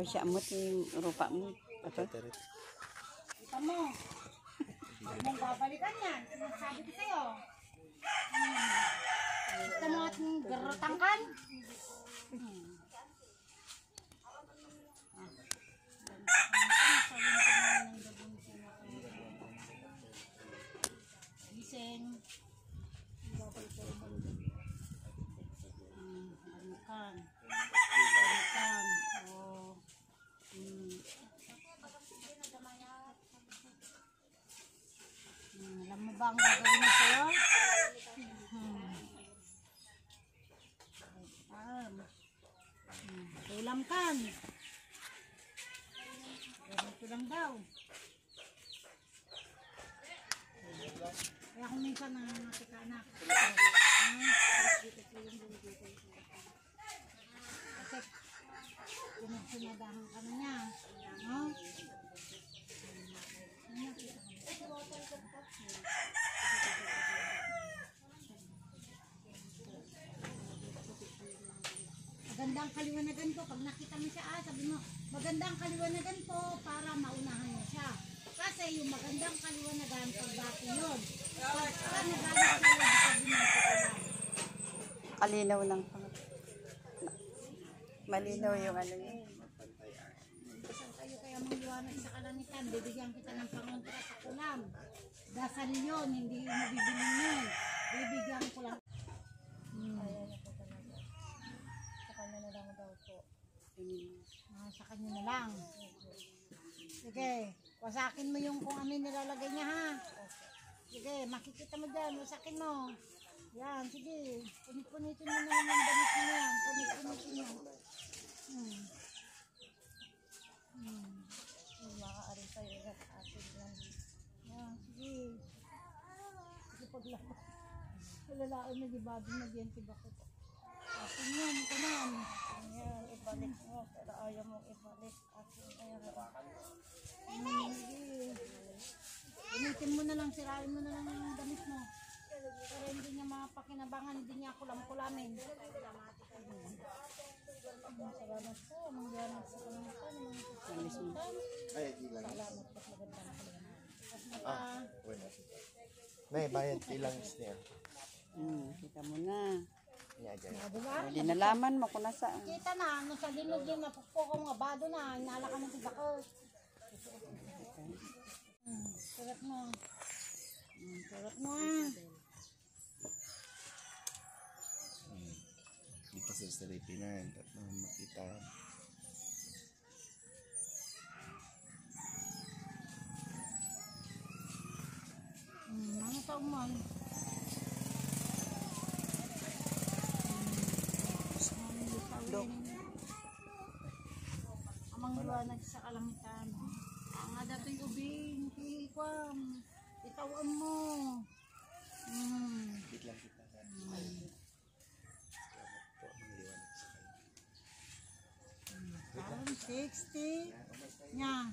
Tapos siya amot yung rupa mo. Ato? Kita mo. Huwag mong babalikan yan. Sinasabi ko sa'yo. Kita mo ating garotangkan. Gising. Balikan. Balikan. Oh. Alam mo ba ang gagawin mo sa'yo? Ulam kan. Ganito lang daw. Kaya kung minsan nangangatik ka anak. Kasi sinadahan ka na niya. No? Magandang kaliwanagan ko. Pag nakita mo siya, sabi mo, magandang kaliwanagan ko para maunahan mo siya. Kasi yung magandang kaliwanagan, pagbati yun. Pagka nagalit sa'yo, sabi mo ito lang. Kalinaw lang. Malinaw yung ano niya. Saan kayo kaya mangiwanag sa kalangitan? Bibigyan kita ng pangontra sa kulam. Dasal yun, hindi yung mabibiling yun. Bibigyan ko lang. Sa kanya na lang daw po. Sa kanya na lang. Sige, wasakin mo yung kung ano nilalagay niya ha. Sige, makikita mo dyan, wasakin mo. Yan, sige. Punit-punitin mo na lang yung damit mo yan. Punit-punitin mo. Makaarin sa'yo at atin lang. Yan, sige. Sige, paglako. Lalaon na di ba din nagyantib ako po. Atin yan, ito naman. Yan, ibalik mo. Pero ayaw mong ibalik. Atin yan. Sige. Gamitin mo na lang, sirain mo na lang yung damit mo. Para hindi niya mapakinabangan, hindi niya kulam-kulamin. Salamat po, mangyanak sa kalangitan. Salamat po, magandang kalangitan. Nay, bayad ilang niya. Kita mo na. Diba? Hindi nalaman mo kung nasaan. Kita na, nung sa linog yun, napukpo ko mga bado na, inala ka ng tiba ko. Surat mo. Surat mo Dito sa Saripinan, at makita. Ano taong mo? Amang liwanag sa kalangitan. Ang dato'y ubing, hihikwam, itawan mo. Wait lang kita. Parang 60. Nya.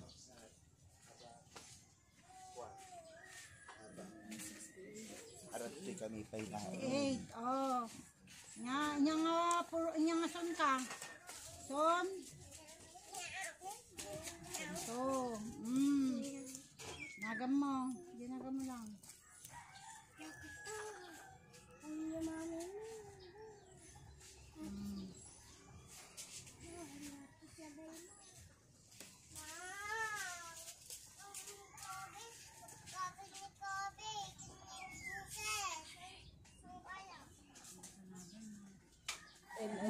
Harap kami pa ilang. 8. Oh. Nya nga son ka. Son. So, nagam mo. Ginagam mo lang.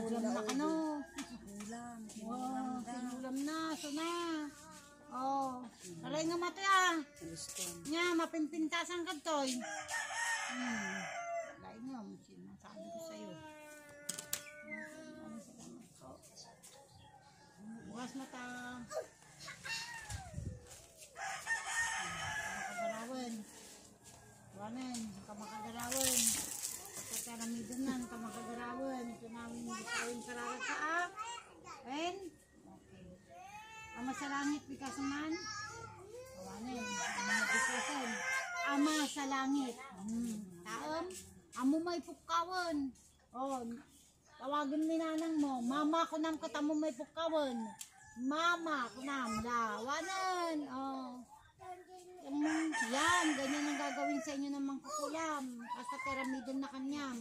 Ulam na ka no. Ulam. Wow, sinulam na. So na. Oh, alay nga mati ah. Nya, mapimpintasan ka toy. Alay nga, sinasabi ko sa'yo. Bukas mata. Kamakagarawan. Kawanan, kamakagarawan. Pagkaramidan na, kamakagarawan. Ito namin gawin kararat ka ah. Ben? Okay. Ama sa langit, bikasaman. Kawanan, ama bikasan. Ama sa langit. Taom, amo may pukawan. Oh, tawagan ni nanang mo. Mama ko nam kata mo may pukawan. Mama, kunam, lawanan. Oh. Yan, ganyan ang gagawin sa inyo ng mangkukulam. Basta teramidon na kanyam.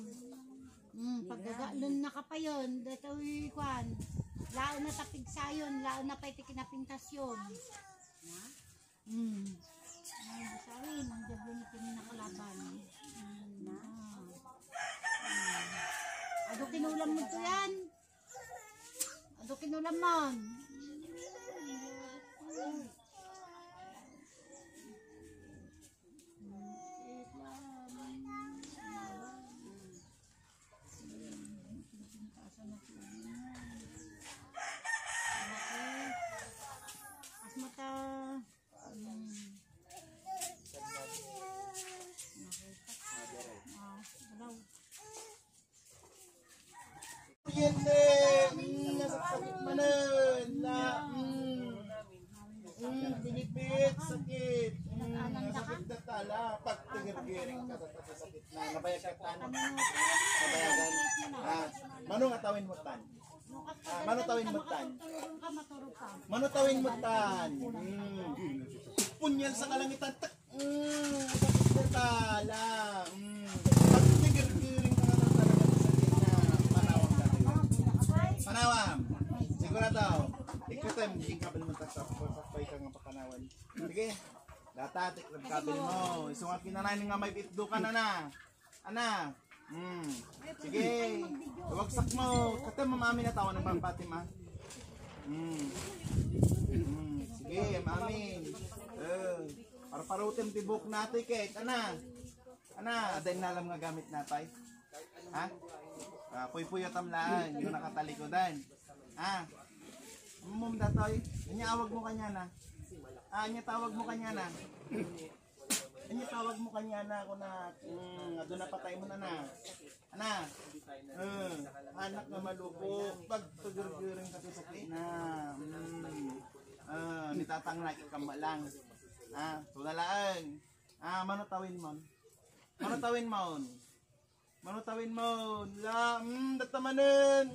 Paggagalon na ka pa yun, dito kwan. Lao na tapig sayon, lao na pa iti kinapintasyon. Sarin, ang jablo na pinakalaban. Ado kinulam mo to yan? Ado kinulam mo? Mata Yan din! Nasakit manan! Pinipit! Sakit! Sakit na tala! Pag tigir-giring ka sa sakit na nabayag ka tan. Nabayagan. Manong atawin mo tan? Manutawin mo tan? Manutawin mo tan? Punyal sa kalangitan. Sakit na tala. Pag tigir-giring ka na talaga sa sakit na panawang dati. Panawam! Sigurado. Ikaw yung kabel mo sa sakpay ka nga pakanawan. Sige. Datatik ng kabel mo. Isungat kinanayin nga may pitdo ka na na. Ana. Sige. Wagsak mo. Kata mamami na tawa ng pampatim ha. Sige, mamin. Para parutin tibok natin kay. Ana. Ana, aday na alam nga gamit natay. Ha? Puy-puy at amlaan. Yung nakatalikodan. Ha? Mum datoy. Anya awag mo kanya na. Anya tawag mo kanya na. Anya tawag mo kanya na ako na ado na patay mo na na. Ana. Anak na malupo. Pag tugur-guring ka sa na. Nitatang na ikamba lang. Tunalaan. Manutawin mo. Manutawin mo. Manutawin mo. La, datamanin.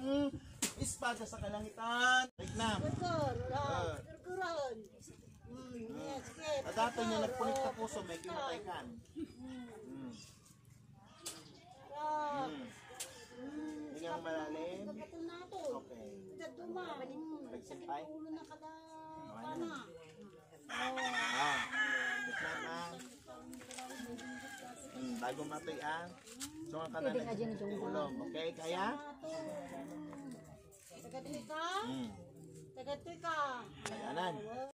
Espada sa kalangitan. Right na. Kurkuron. Yes, kid. Adato niya nagpulit na puso, may kimatay kan. Hingang malalim. Okay. Nagsimpay. Tikman na. Bago matay so ka na nagulong. Okay, kaya? Taga-tika? Taga-tika. Kayanan.